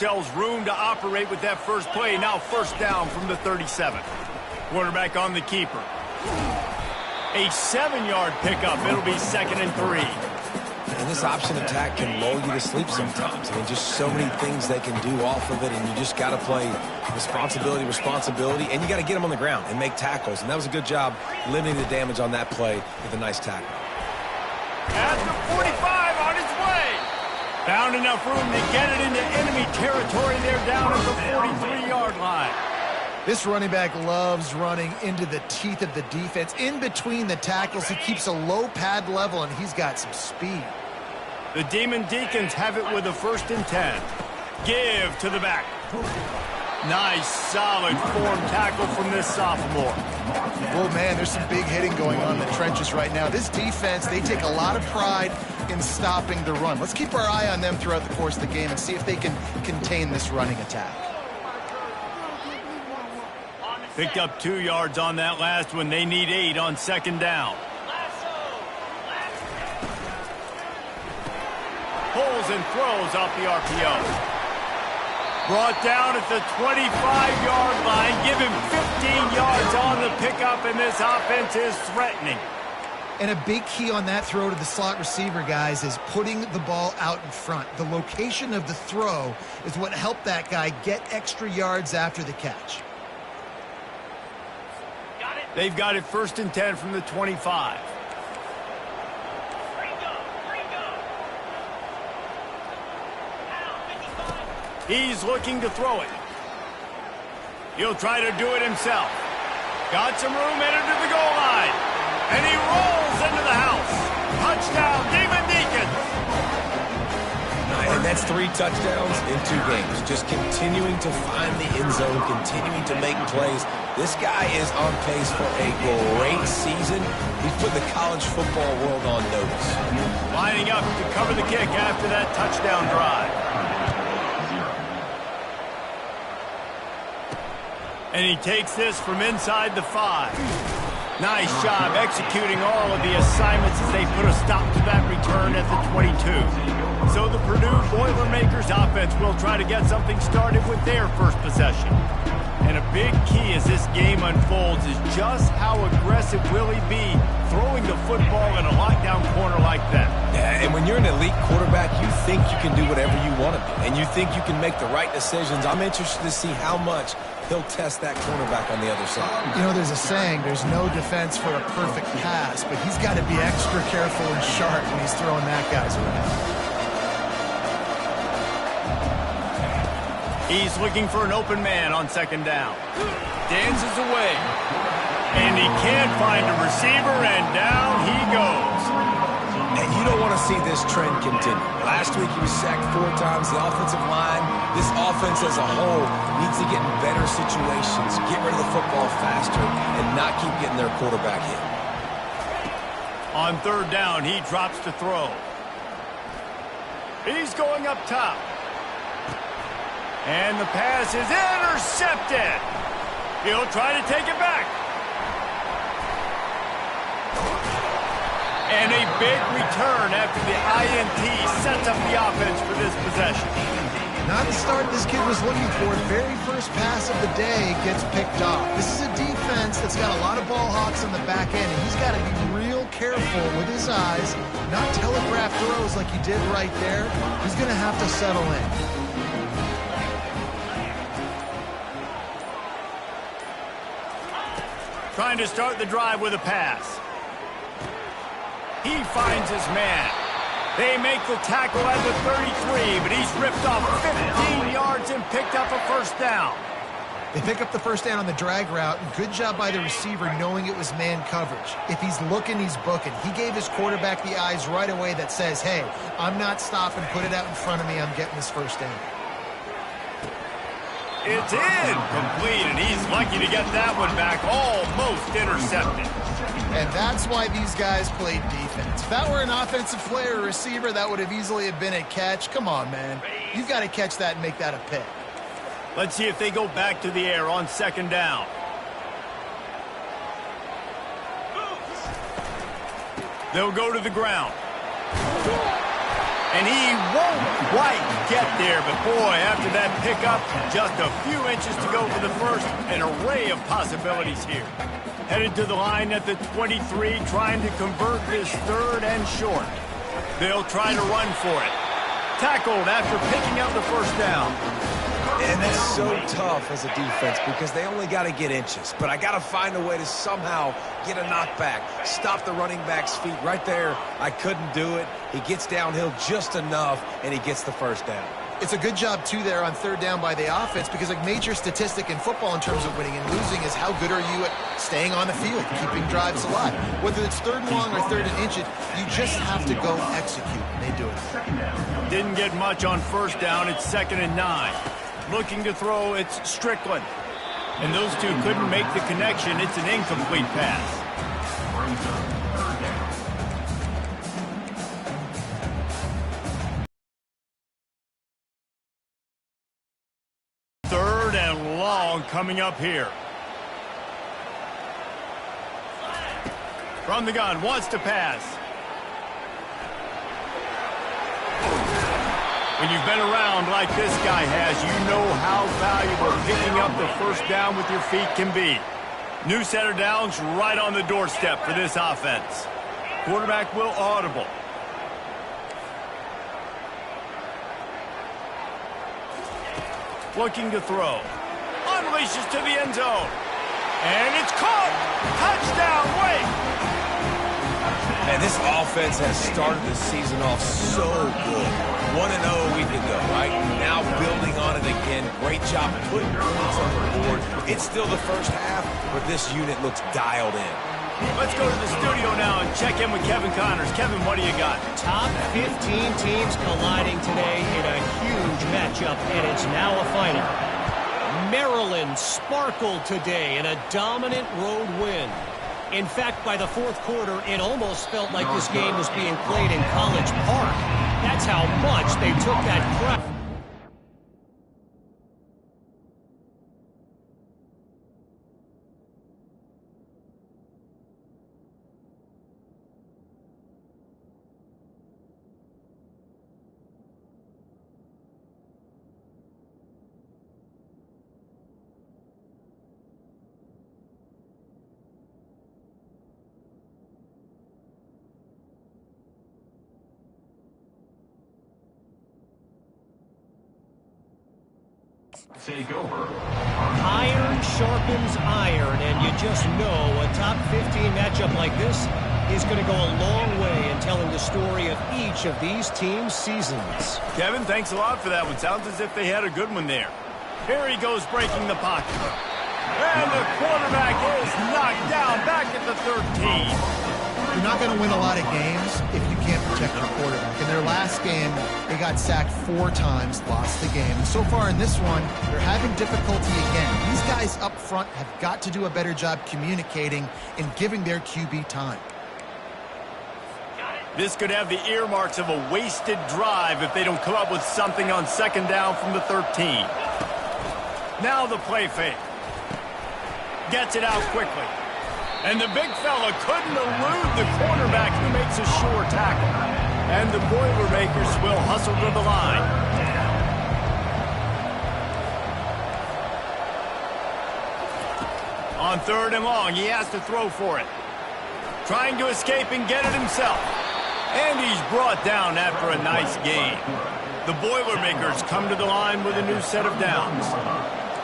Themselves room to operate with that first play. Now first down from the 37. Quarterback on the keeper. A 7-yard pickup. It'll be 2nd and 3. And this option attack can lull you to sleep sometimes. I mean, just so many things they can do off of it, and you just got to play responsibility, and you got to get them on the ground and make tackles. And that was a good job limiting the damage on that play with a nice tackle. At the 45, on his way. Found enough room to get it into enemy territory. They're down at the 43-yard line. This running back loves running into the teeth of the defense. In between the tackles, he keeps a low pad level, and he's got some speed. The Demon Deacons have it with a 1st and 10. Give to the back. Nice, solid form tackle from this sophomore. Oh, man, there's some big hitting going on in the trenches right now. This defense, they take a lot of pride in stopping the run. Let's keep our eye on them throughout the course of the game and see if they can contain this running attack. Picked up 2 yards on that last one. They need 8 on 2nd down. Pulls and throws off the RPO. Brought down at the 25-yard line. Give him 15 yards on the pickup, and this offense is threatening. And a big key on that throw to the slot receiver, guys, is putting the ball out in front. The location of the throw is what helped that guy get extra yards after the catch. They've got it 1st and 10 from the 25. He's looking to throw it. He'll try to do it himself. Got some room, headed to the goal line. And he rolls into the house. Touchdown, Demon Deacons. And that's 3 touchdowns in 2 games. Just continuing to find the end zone, continuing to make plays. This guy is on pace for a great season. He's put the college football world on notice. Lining up to cover the kick after that touchdown drive. And he takes this from inside the 5. Nice job executing all of the assignments as they put a stop to that return at the 22. So the Purdue Boilermakers offense will try to get something started with their first possession. And a big key as this game unfolds is just how aggressive will he be throwing the football in a lockdown corner like that. Yeah, and when you're an elite quarterback, you think you can do whatever you want to do, and you think you can make the right decisions. I'm interested to see how much he'll test that cornerback on the other side. You know, there's a saying, there's no defense for a perfect pass, but he's got to be extra careful and sharp when he's throwing that guy's way. He's looking for an open man on 2nd down. Dances away. And he can't find a receiver, and down he goes. And you don't want to see this trend continue. Last week he was sacked 4 times. The offensive line, this offense as a whole, needs to get in better situations, get rid of the football faster, and not keep getting their quarterback hit. On 3rd down, he drops to throw. He's going up top. And the pass is intercepted. He'll try to take it back. And a big return after the INT sets up the offense for this possession. Not the start this kid was looking for. Very first pass of the day gets picked off. This is a defense that's got a lot of ball hawks on the back end, and he's got to be real careful with his eyes, not telegraph throws like he did right there. He's going to have to settle in. Trying to start the drive with a pass. He finds his man. They make the tackle at the 33, but he's ripped off 15 yards and picked up a 1st down. They pick up the 1st down on the drag route. Good job by the receiver knowing it was man coverage. If he's looking, he's booking. He gave his quarterback the eyes right away that says, hey, I'm not stopping. Put it out in front of me. I'm getting this 1st down. It's incomplete, and he's lucky to get that one back, almost intercepted. And that's why these guys played defense. If that were an offensive player or receiver, that would have easily have been a catch. Come on, man. You've got to catch that and make that a pick. Let's see if they go back to the air on 2nd down. They'll go to the ground. And he won't quite get there, but boy, after that pickup, just a few inches to go for the first. An array of possibilities here. Headed to the line at the 23, trying to convert this third and short. They'll try to run for it. Tackled after picking up the first down. And that's so tough as a defense because they only got to get inches. But I got to find a way to somehow get a knockback, stop the running back's feet right there. I couldn't do it. He gets downhill just enough, and he gets the first down. It's a good job, too, there on third down by the offense because a major statistic in football in terms of winning and losing is how good are you at staying on the field, keeping drives alive. Whether it's third and long or third and inches, you just have to go execute, and they do it. Didn't get much on first down. It's 2nd and 9. Looking to throw, it's Strickland. And those two couldn't make the connection. It's an incomplete pass. Third and long coming up here. From the gun, wants to pass. When you've been around like this guy has, you know how valuable picking up the first down with your feet can be. New set of downs right on the doorstep for this offense. Quarterback will audible. Looking to throw. Unleashes to the end zone. And it's caught. Touchdown, Wake. And this offense has started the season off so good. 1-0 a week ago, right? Now building on it again. Great job putting points on the board. It's still the first half, but this unit looks dialed in. Let's go to the studio now and check in with Kevin Connors. Kevin, what do you got? Top 15 teams colliding today in a huge matchup, and it's now a final. Maryland sparkled today in a dominant road win. In fact, by the fourth quarter, it almost felt like this game was being played in College Park. That's how much they took that crowd. Take over. Iron sharpens iron, and you just know a top 15 matchup like this is going to go a long way in telling the story of each of these teams' seasons. Kevin, thanks a lot for that one. Sounds as if they had a good one there. Here he goes breaking the pocket. And the quarterback is knocked down back at the 13. You're not going to win a lot of games if you can't protect your quarterback. In their last game, they got sacked 4 times, lost the game. And so far in this one, they're having difficulty again. These guys up front have got to do a better job communicating and giving their QB time. This could have the earmarks of a wasted drive if they don't come up with something on second down from the 13. Now the play fake. Gets it out quickly. And the big fella couldn't elude the cornerback who makes a sure tackle. And the Boilermakers will hustle to the line. On third and long, he has to throw for it. Trying to escape and get it himself. And he's brought down after a nice gain. The Boilermakers come to the line with a new set of downs.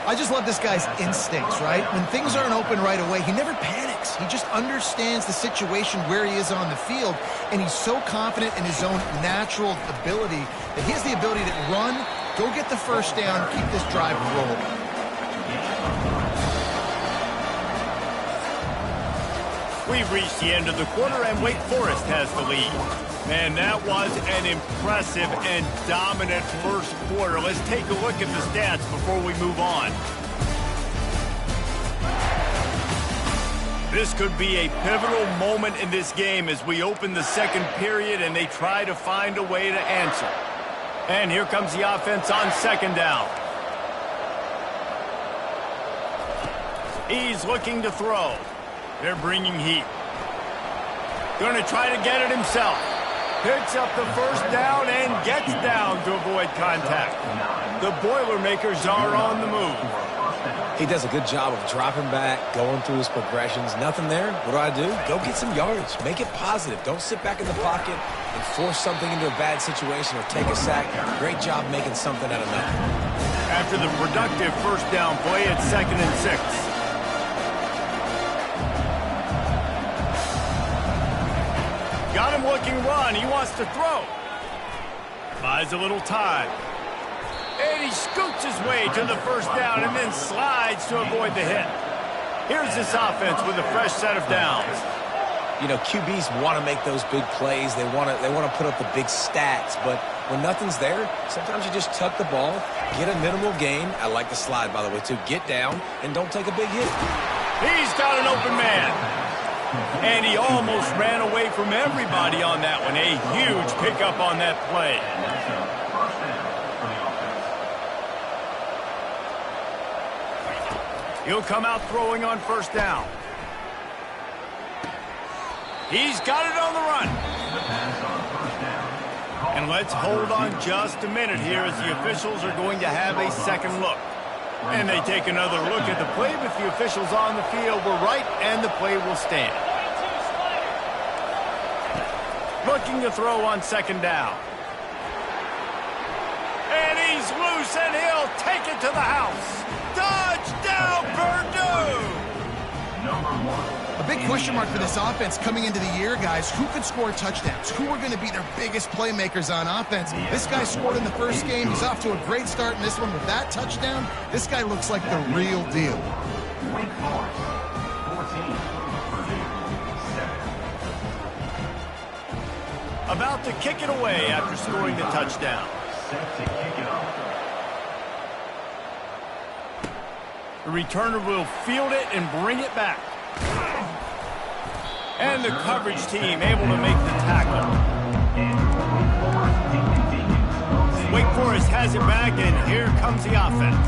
I just love this guy's instincts, right? When things aren't open right away, he never panics. He just understands the situation where he is on the field, and he's so confident in his own natural ability that he has the ability to run, go get the first down, keep this drive rolling. We've reached the end of the quarter, and Wake Forest has the lead. Man, that was an impressive and dominant first quarter. Let's take a look at the stats before we move on. This could be a pivotal moment in this game as we open the second period and they try to find a way to answer. And here comes the offense on second down. He's looking to throw. They're bringing heat. Going to try to get it himself. Picks up the first down and gets down to avoid contact. The Boilermakers are on the move. He does a good job of dropping back, going through his progressions. Nothing there. What do? Go get some yardage. Make it positive. Don't sit back in the pocket and force something into a bad situation or take a sack. Great job making something out of nothing. After the productive first down play, it's 2nd and 6. Got him looking run. He wants to throw. Buys a little time. And he scoots his way to the first down and then slides to avoid the hit. Here's this offense with a fresh set of downs. You know, QBs want to make those big plays. They want to put up the big stats. But when nothing's there, sometimes you just tuck the ball, get a minimal gain. I like the slide, by the way, too. Get down and don't take a big hit. He's got an open man. And he almost ran away from everybody on that one. A huge pickup on that play. He'll come out throwing on first down. He's got it on the run. And let's hold on just a minute here as the officials are going to have a second look. And they take another look at the play with the officials on the field. We're right, and the play will stand. Looking to throw on second down. And he's loose, and he'll take it to the house. Touchdown, Purdue! A big question mark for this offense coming into the year, guys. Who could score touchdowns? Who are going to be their biggest playmakers on offense? This guy scored in the first game. He's off to a great start in this one with that touchdown. This guy looks like the real deal. About to kick it away after scoring the touchdown. The returner will field it and bring it back. And the coverage team able to make the tackle. Wake Forest has it back, and here comes the offense.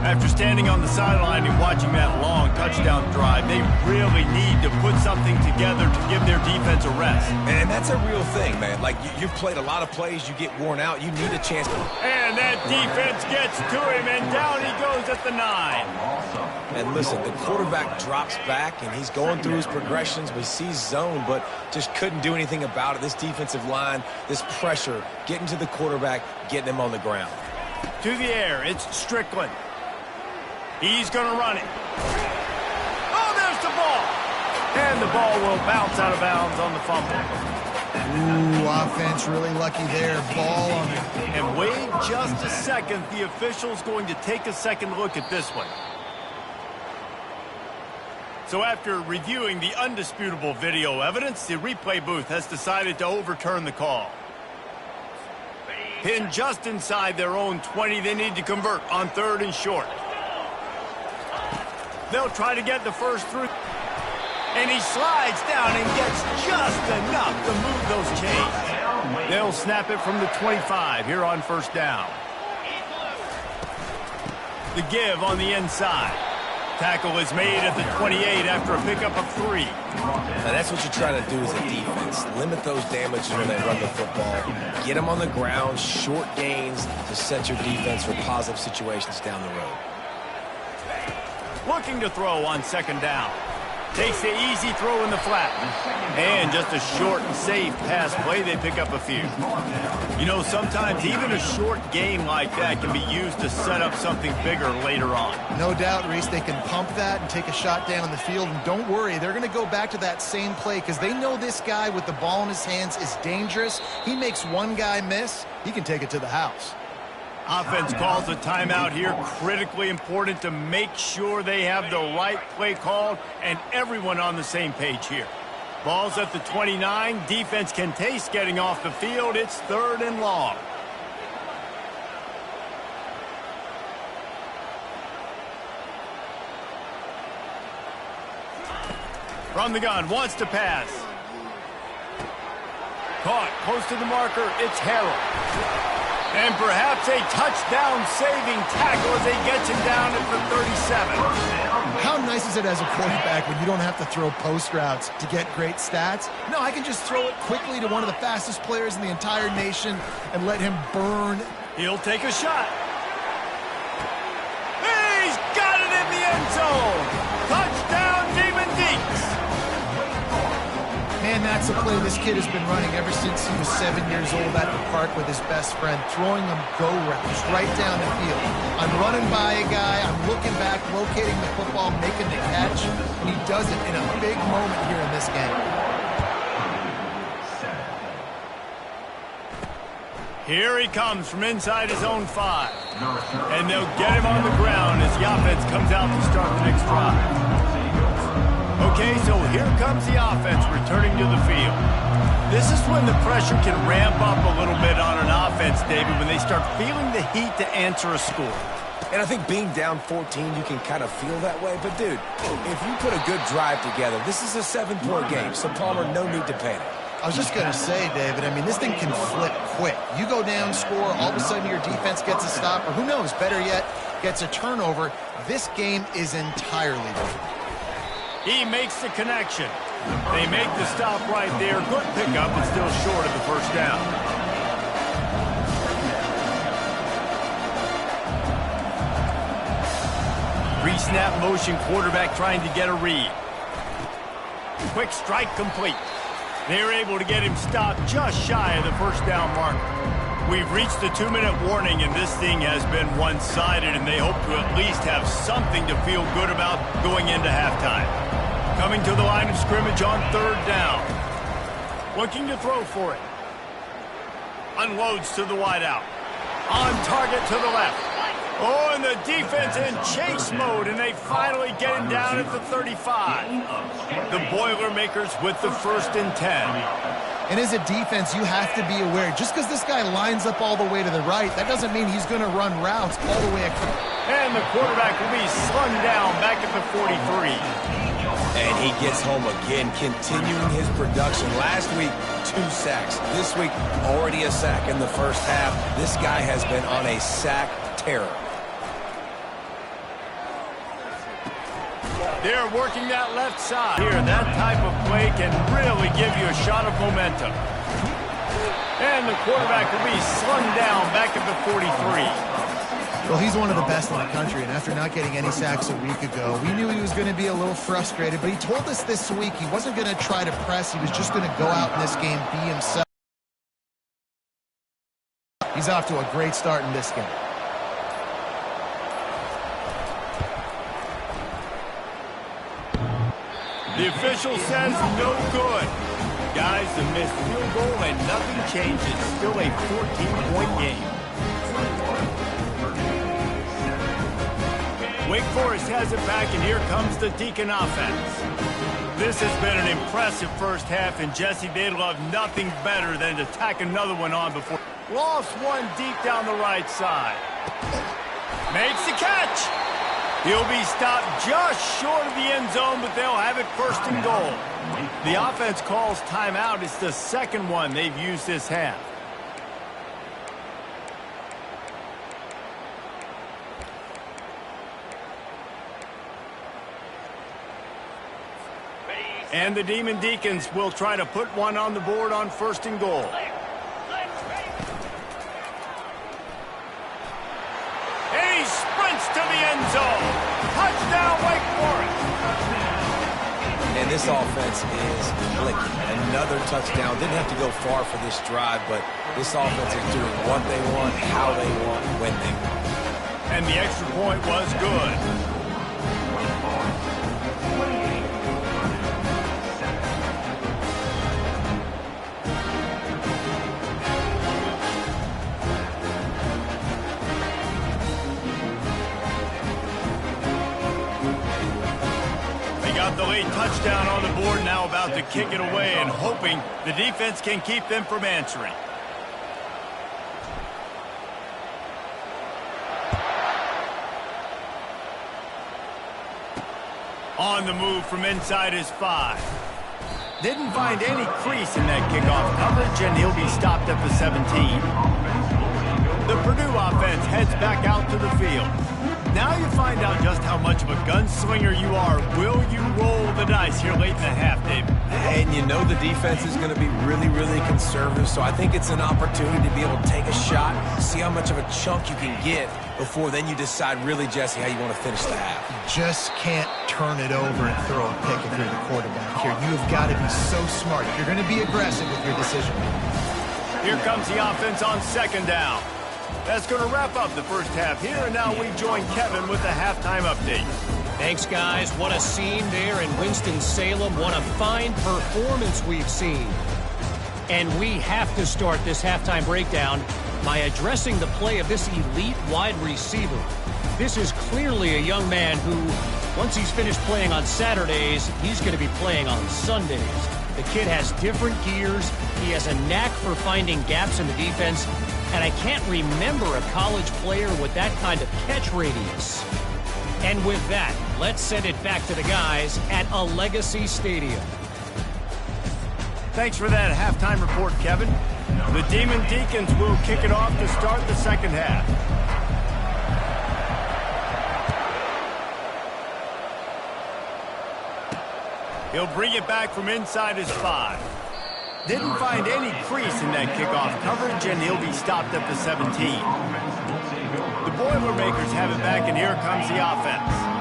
After standing on the sideline and watching that long touchdown drive, they really need to put something together to give their defense a rest. And that's a real thing, man. Like, you've played a lot of plays, you get worn out, you need a chance. And that defense gets to him, and down he goes at the 9. And listen, the quarterback drops back, and he's going through his progressions. We see zone, but just couldn't do anything about it. This defensive line, this pressure, getting to the quarterback, getting him on the ground. To the air, it's Strickland. He's going to run it. Oh, there's the ball. And the ball will bounce out of bounds on the fumble. Ooh, offense really lucky there. Ball on it. And wait just a second. The official's going to take a second look at this one. So after reviewing the undisputable video evidence, the replay booth has decided to overturn the call. Pinned just inside their own 20, they need to convert on 3rd and short. They'll try to get the first through. And he slides down and gets just enough to move those chains. They'll snap it from the 25 here on first down. The give on the inside. Tackle is made at the 28 after a pickup of 3. Now that's what you try to do as a defense. Limit those damages when they run the football. Get them on the ground, short gains to set your defense for positive situations down the road. Looking to throw on second down. Takes the easy throw in the flat. And just a short and safe pass play, they pick up a few. You know, sometimes even a short game like that can be used to set up something bigger later on. No doubt, Reese, they can pump that and take a shot down the field. And don't worry, they're going to go back to that same play because they know this guy with the ball in his hands is dangerous. He makes one guy miss, he can take it to the house. Offense calls a timeout here. Critically important to make sure they have the right play called and everyone on the same page here. Ball's at the 29. Defense can taste getting off the field. It's 3rd and long. From the gun, wants to pass. Caught close to the marker. It's Harrell. And perhaps a touchdown-saving tackle as he gets him down at the 37. How nice is it as a quarterback when you don't have to throw post routes to get great stats? No, I can just throw it quickly to one of the fastest players in the entire nation and let him burn. He'll take a shot. He's got it in the end zone. Touchdown, Demon Deeks. Man, that's a play this kid has been running ever since he was 7 years old at the park with his best friend, throwing them go routes right down the field. I'm running by a guy, I'm looking back, locating the football, making the catch, and he does it in a big moment here in this game. Here he comes from inside his own 5. And they'll get him on the ground as the offense comes out to start the next drive. Okay, so here comes the offense returning to the field. This is when the pressure can ramp up a little bit on an offense, David, when they start feeling the heat to answer a score. And I think being down 14, you can kind of feel that way. But, dude, if you put a good drive together, this is a 7-point game, so Palmer, no need to panic. I was just going to say, David, I mean, this thing can flip quick. You go down, score, all of a sudden your defense gets a stop, or who knows, better yet, gets a turnover. This game is entirely different. He makes the connection. They make the stop right there. Good pickup, but still short of the first down. Pre-snap motion, quarterback trying to get a read. Quick strike complete. They're able to get him stopped just shy of the first down marker. We've reached the 2-minute warning, and this thing has been one-sided, and they hope to at least have something to feel good about going into halftime. Coming to the line of scrimmage on 3rd down. Looking to throw for it. Unloads to the wideout. On target to the left. Oh, and the defense in chase mode, and they finally get him down at the 35. The Boilermakers with the 1st and 10. And as a defense, you have to be aware, just because this guy lines up all the way to the right, that doesn't mean he's going to run routes all the way across. And the quarterback will be slung down back at the 43. And he gets home again, continuing his production. Last week, 2 sacks. This week, already a sack in the first half. This guy has been on a sack terror. They're working that left side. Here, that type of play can really give you a shot of momentum. And the quarterback will be slung down back at the 43. Well, he's one of the best in the country, and after not getting any sacks a week ago, we knew he was going to be a little frustrated, but he told us this week he wasn't going to try to press. He was just going to go out in this game, be himself. He's off to a great start in this game. The official says no good. Guys, the missed field goal and nothing changes. Still a 14-point game. Wake Forest has it back, and here comes the Deacon offense. This has been an impressive first half, and Jesse, they'd love nothing better than to tack another one on before. Lost one deep down the right side. Makes the catch. He'll be stopped just short of the end zone, but they'll have it 1st and goal. The offense calls timeout. It's the second one they've used this half. And the Demon Deacons will try to put one on the board on 1st and goal. And he sprints to the end zone. Touchdown, Wake Forest. And this offense is clicking. Another touchdown. Didn't have to go far for this drive, but this offense is doing what they want, how they want, when they want. And the extra point was good. The late touchdown on the board, now about to kick it away and hoping the defense can keep them from answering. On the move from inside his 5. Didn't find any crease in that kickoff coverage, and he'll be stopped at the 17. The Purdue offense heads back out to the field. Now you find out just how much of a gunslinger you are. Will you roll the dice here late in the half, David? And you know the defense is going to be really, really conservative, so I think it's an opportunity to be able to take a shot, see how much of a chunk you can get before then you decide really, Jesse, how you want to finish the half. Just can't turn it over and throw a pick if you're the quarterback here. You've got to be so smart. You're going to be aggressive with your decision. Here comes the offense on second down. That's going to wrap up the first half here, and now we join Kevin with the halftime update. Thanks, guys. What a scene there in Winston-Salem. What a fine performance we've seen. And we have to start this halftime breakdown by addressing the play of this elite wide receiver. This is clearly a young man who, once he's finished playing on Saturdays, he's going to be playing on Sundays. The kid has different gears. He has a knack for finding gaps in the defense. And I can't remember a college player with that kind of catch radius. And with that, let's send it back to the guys at a Legacy Stadium. Thanks for that halftime report, Kevin. The Demon Deacons will kick it off to start the second half. He'll bring it back from inside his 5. Didn't find any crease in that kickoff coverage, and he'll be stopped at the 17. The Boilermakers have it back, and here comes the offense.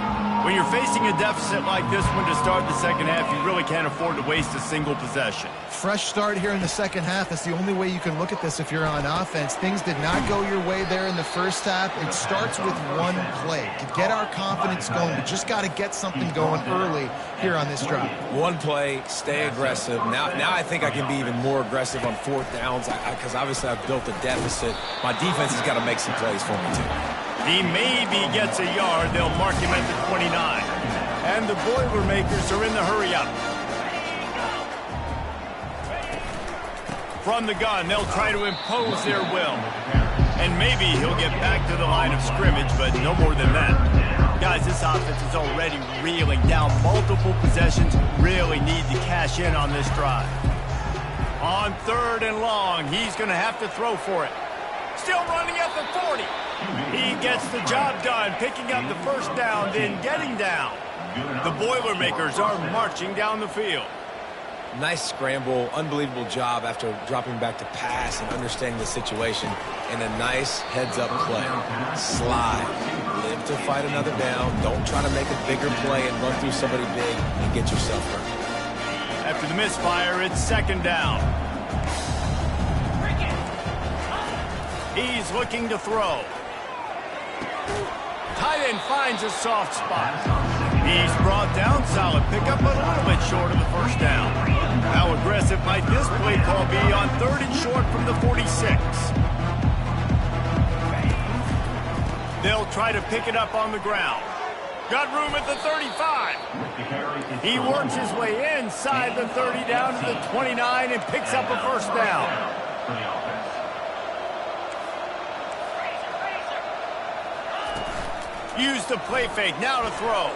When you're facing a deficit like this one to start the second half, you really can't afford to waste a single possession. Fresh start here in the second half. That's the only way you can look at this if you're on offense. Things did not go your way there in the first half. It starts with one play. To get our confidence going, we just got to get something going early here on this drive. One play, stay aggressive. Now I think I can be even more aggressive on fourth downs because obviously I've built a deficit. My defense has got to make some plays for me too. He maybe gets a yard. They'll mark him at the 29. And the Boilermakers are in the hurry-up. From the gun, they'll try to impose their will. And maybe he'll get back to the line of scrimmage, but no more than that. Guys, this offense is already reeling down multiple possessions. Really need to cash in on this drive. On third and long, he's going to have to throw for it. Still running at the 40. He gets the job done, picking up the first down, then getting down. The Boilermakers are marching down the field. Nice scramble, unbelievable job after dropping back to pass and understanding the situation, and a nice heads-up play. Slide. Live to fight another down. Don't try to make a bigger play and run through somebody big and get yourself hurt. After the misfire, it's second down. He's looking to throw. Tight end finds a soft spot. He's brought down, solid pickup, but a little bit short of the first down. How aggressive might this play call be on third and short from the 46? They'll try to pick it up on the ground. Got room at the 35. He works his way inside the 30 down to the 29 and picks up a first down. Use the play fake, now to throw.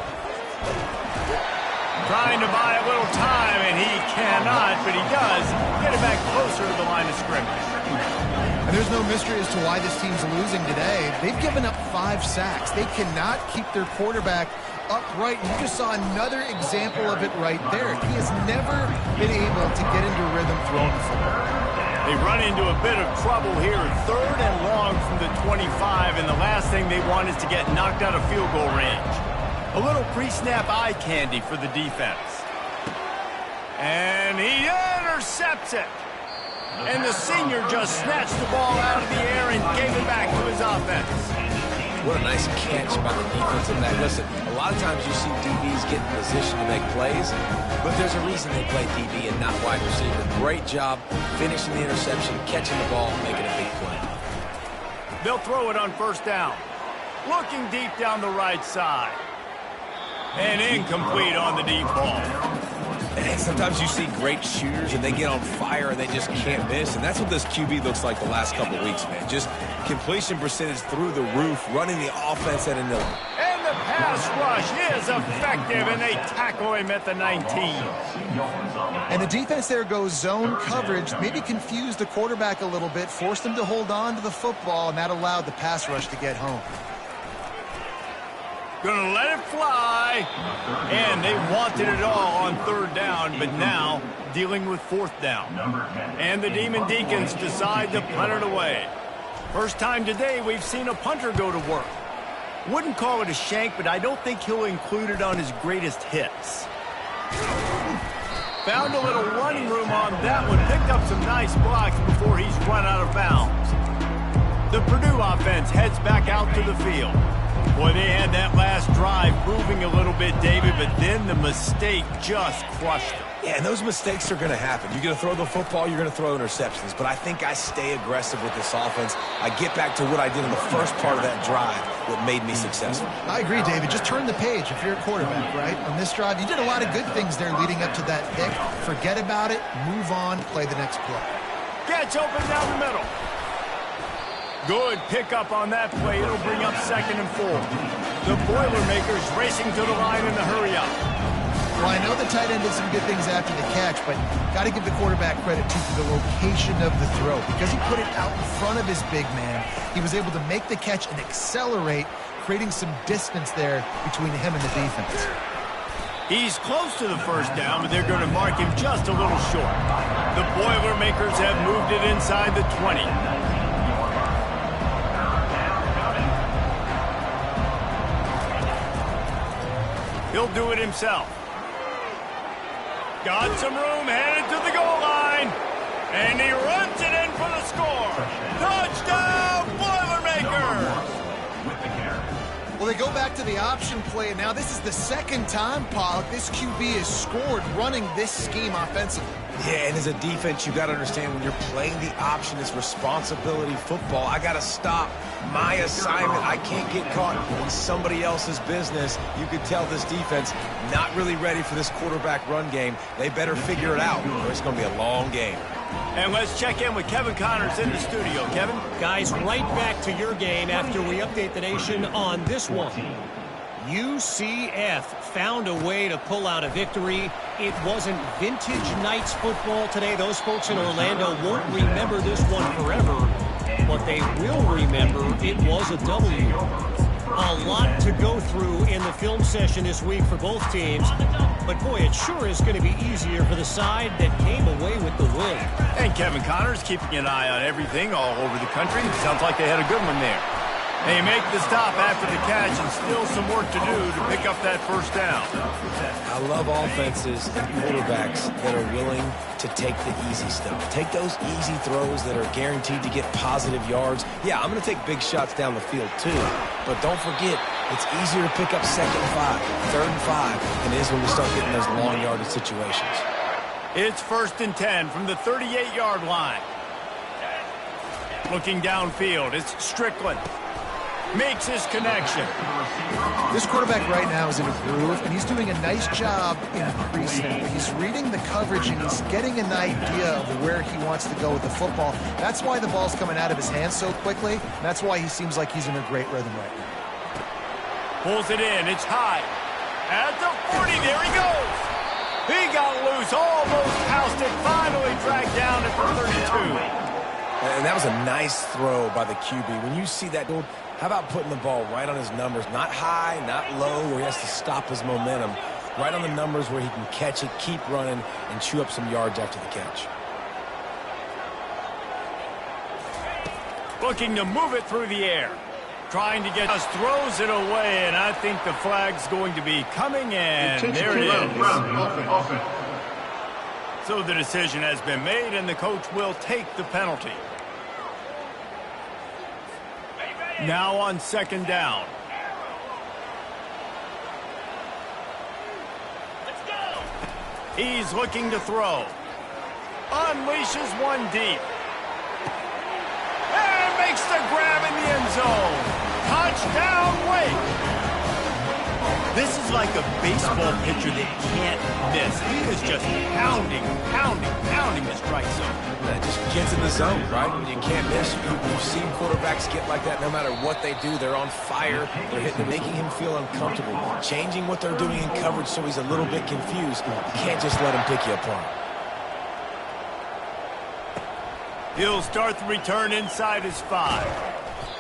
Trying to buy a little time, and he cannot, but he does get it back closer to the line of scrimmage. And there's no mystery as to why this team's losing today. They've given up 5 sacks. They cannot keep their quarterback upright. You just saw another example of it right there. He has never been able to get into rhythm throwing the football. They run into a bit of trouble here, third and long from the 25, and the last thing they want is to get knocked out of field goal range. A little pre-snap eye candy for the defense. And he intercepts it. And the senior just snatched the ball out of the air and gave it back to his offense. What a nice catch by the defensive back. Listen, a lot of times you see DBs get in position to make plays, but there's a reason they play DB and not wide receiver. Great job finishing the interception, catching the ball, making a big play. They'll throw it on first down. Looking deep down the right side. And incomplete on the deep ball. And sometimes you see great shooters and they get on fire and they just can't miss. And that's what this QB looks like the last couple of weeks, man. Just completion percentage through the roof, running the offense at a nil. And the pass rush is effective, and they tackle him at the 19. And the defense there goes zone coverage, maybe confused the quarterback a little bit, forced him to hold on to the football, and that allowed the pass rush to get home. Gonna let it fly, and they wanted it all on third down, but now dealing with fourth down. And the Demon Deacons decide to punt it away. First time today we've seen a punter go to work. Wouldn't call it a shank, but I don't think he'll include it on his greatest hits. Found a little running room on that one, picked up some nice blocks before he's run out of bounds. The Purdue offense heads back out to the field. Boy, they had that last drive moving a little bit, David, but then the mistake just crushed them. Yeah, and those mistakes are going to happen. You're going to throw the football, you're going to throw interceptions. But I think I stay aggressive with this offense. I get back to what I did in the first part of that drive that made me successful. I agree, David. Just turn the page if you're a quarterback, right? On this drive, you did a lot of good things there leading up to that pick. Forget about it, move on, play the next play. Gets open down the middle. Good pickup on that play. It'll bring up 2nd and 4. The Boilermakers racing to the line in the hurry-up. Well, I know the tight end did some good things after the catch, but got to give the quarterback credit, too, for the location of the throw. Because he put it out in front of his big man, he was able to make the catch and accelerate, creating some distance there between him and the defense. He's close to the first down, but they're going to mark him just a little short. The Boilermakers have moved it inside the 20. He'll do it himself. Got some room, headed to the goal line. And he runs it in for the score. Touchdown, Boilermakers! Well, they go back to the option play, and now this is the second time, Pollock, this QB has scored running this scheme offensively. Yeah, and as a defense, you got to understand when you're playing the option, it's responsibility football. I got to stop my assignment. I can't get caught in somebody else's business. You could tell this defense not really ready for this quarterback run game. They better figure it out, or it's going to be a long game. And let's check in with Kevin Connors in the studio. Kevin? Guys, right back to your game after we update the nation on this one. UCF found a way to pull out a victory. It wasn't vintage Knights football today. Those folks in Orlando won't remember this one forever. What they will remember, it was a W. A lot to go through in the film session this week for both teams. But, boy, it sure is going to be easier for the side that came away with the win. And Kevin Connors keeping an eye on everything all over the country. Sounds like they had a good one there. They make the stop after the catch and still some work to do to pick up that first down. I love offenses and quarterbacks that are willing to take the easy stuff. Take those easy throws that are guaranteed to get positive yards. Yeah, I'm going to take big shots down the field too. But don't forget, it's easier to pick up 2nd and 5, 3rd and 5 than it is when we start getting those long yardage situations. It's 1st and 10 from the 38-yard line. Looking downfield, it's Strickland. Makes his connection. This quarterback right now is in a groove, and he's doing a nice job in pre-snap. He's reading the coverage, and he's getting an idea of where he wants to go with the football. That's why the ball's coming out of his hands so quickly. And that's why he seems like he's in a great rhythm right now. Pulls it in. It's high. At the 40, there he goes. He got loose, almost housed it, finally dragged down at the 32. And that was a nice throw by the QB. When you see that, how about putting the ball right on his numbers? Not high, not low, where he has to stop his momentum. Right on the numbers where he can catch it, keep running, and chew up some yards after the catch. Looking to move it through the air. Trying to get us, throws it away, and I think the flag's going to be coming, and there it is. So the decision has been made, and the coach will take the penalty. Now on 2nd down. Let's go. He's looking to throw. Unleashes one deep. And makes the grab in the end zone. Touchdown, Wake. This is like a baseball pitcher that can't miss. He is just pounding the strike zone. That just gets in the zone, right? You can't miss. You've seen quarterbacks get like that no matter what they do. They're on fire. They're hitting, making him feel uncomfortable, changing what they're doing in coverage so he's a little bit confused. You can't just let him pick you apart. He'll start the return inside his 5.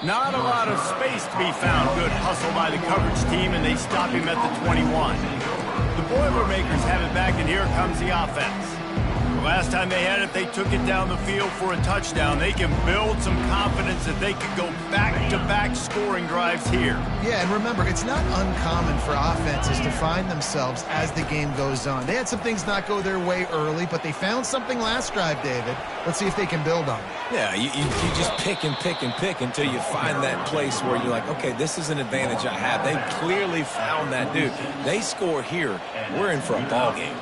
Not a lot of space to be found. Good hustle by the coverage team, and they stop him at the 21. The Boilermakers have it back, and here comes the offense. The last time they had it, they took it down the field for a touchdown. They can build some confidence that they could go back-to-back scoring drives here. Yeah, and remember, it's not uncommon for offenses to find themselves as the game goes on. They had some things not go their way early, but they found something last drive, David. Let's see if they can build on it. Yeah, you just pick and pick and pick until you find that place where you're like, okay, this is an advantage I have. They clearly found that dude. They score here. We're in for a ball game.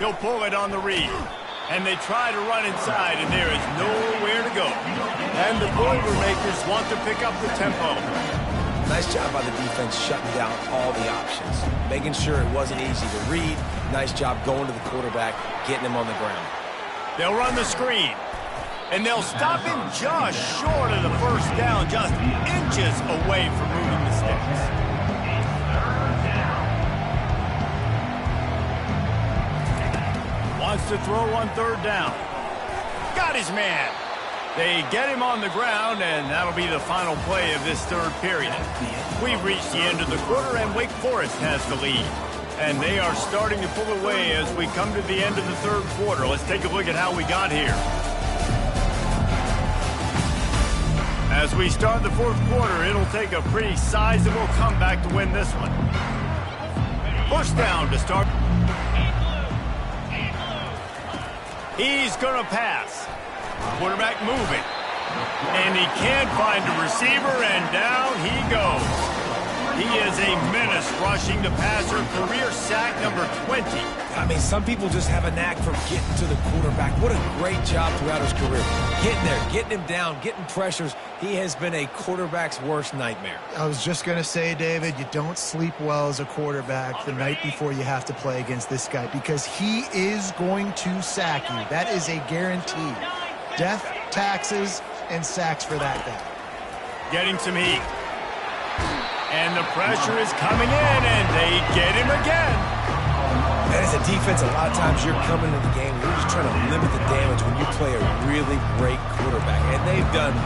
He'll pull it on the read. And they try to run inside, and there is nowhere to go. And the Boilermakers want to pick up the tempo. Nice job by the defense shutting down all the options, making sure it wasn't easy to read. Nice job going to the quarterback, getting him on the ground. They'll run the screen, and they'll stop him just short of the first down, just inches away from moving the sticks. Wants to throw on 3rd down. Got his man. They get him on the ground, and that'll be the final play of this 3rd period. We've reached the end of the quarter, and Wake Forest has the lead. And they are starting to pull away as we come to the end of the 3rd quarter. Let's take a look at how we got here. As we start the 4th quarter, it'll take a pretty sizable comeback to win this one. First down to start. He's going to pass. Quarterback moving. And he can't find a receiver, and down he goes. He is a menace rushing the passer. Career sack number 20. I mean, some people just have a knack for getting to the quarterback. What a great job throughout his career. Getting there, getting him down, getting pressures. He has been a quarterback's worst nightmare. I was just going to say, David, you don't sleep well as a quarterback the night before you have to play against this guy because he is going to sack you. That is a guarantee. Death, taxes, and sacks for that guy. Getting some heat. And the pressure is coming in, and they get him again. And as a defense, a lot of times you're coming into the game, you're just trying to limit the damage when you play a really great quarterback. And they've done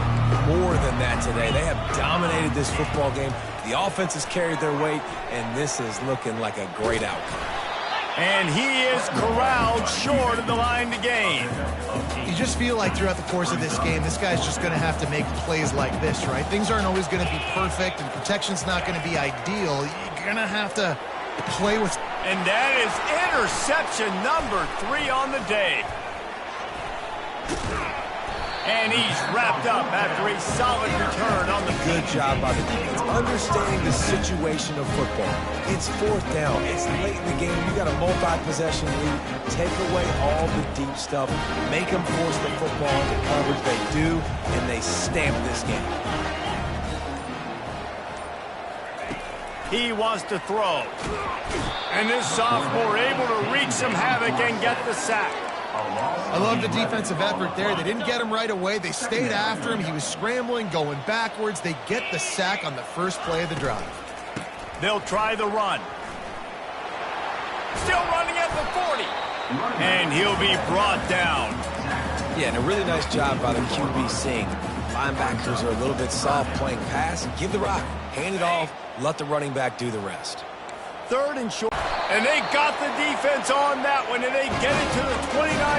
more than that today. They have dominated this football game. The offense has carried their weight, and this is looking like a great outcome. And he is corralled short of the line to gain. You just feel like throughout the course of this game, this guy's just going to have to make plays like this, right? Things aren't always going to be perfect, and protection's not going to be ideal. You're going to have to play with... And that is interception number 3 on the day. And he's wrapped up after a solid return on the... Good job by the defense. Understanding the situation of football. It's 4th down. It's late in the game. You got a multi-possession lead. Take away all the deep stuff. Make them force the football into coverage. They do, and they stamp this game. He wants to throw. And this sophomore able to wreak some havoc and get the sack. I love the defensive effort there. They didn't get him right away. They stayed after him. He was scrambling, going backwards. They get the sack on the first play of the drive. They'll try the run. Still running at the 40. And he'll be brought down. Yeah, and a really nice job by the QB seeing linebackers are a little bit soft playing pass. Give the rock. Hand it off. Let the running back do the rest. 3rd and short. And they got the defense on that one, and they get it to the 29.